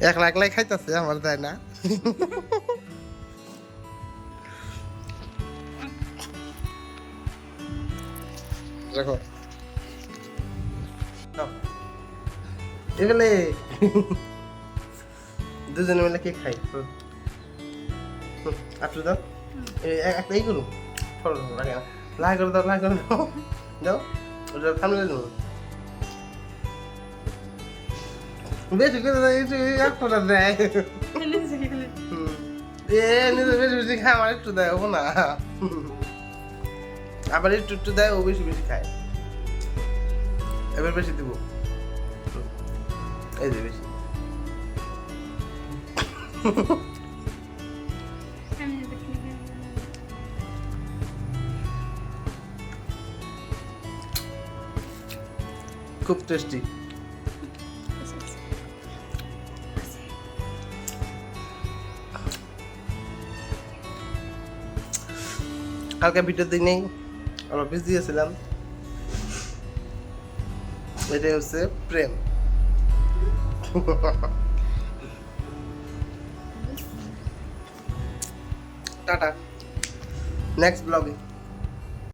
একলা একলাই খাইতেছে আমার তাই না দেখো এগুলো দুজনে মিলে কে খাই আটু দাও একটা এই করুন লাগে না লাই করে দাও লাই করে দাও দাও ওটা সামনে দেবো বেশি করে দাও একটা দেয় নিজে বেশি বেশি খায় আমার একটু দেয় ও না আবার একটু একটু দেয় ও বেশি বেশি খায় এবার বেশি দিব এই যে বেশি খুব টেস্টি কালকে ভিডিও দিই নেই আমরা অফিস দিয়েছিলাম এটাই হচ্ছে প্রেম টাটা নেক্সট ব্লগে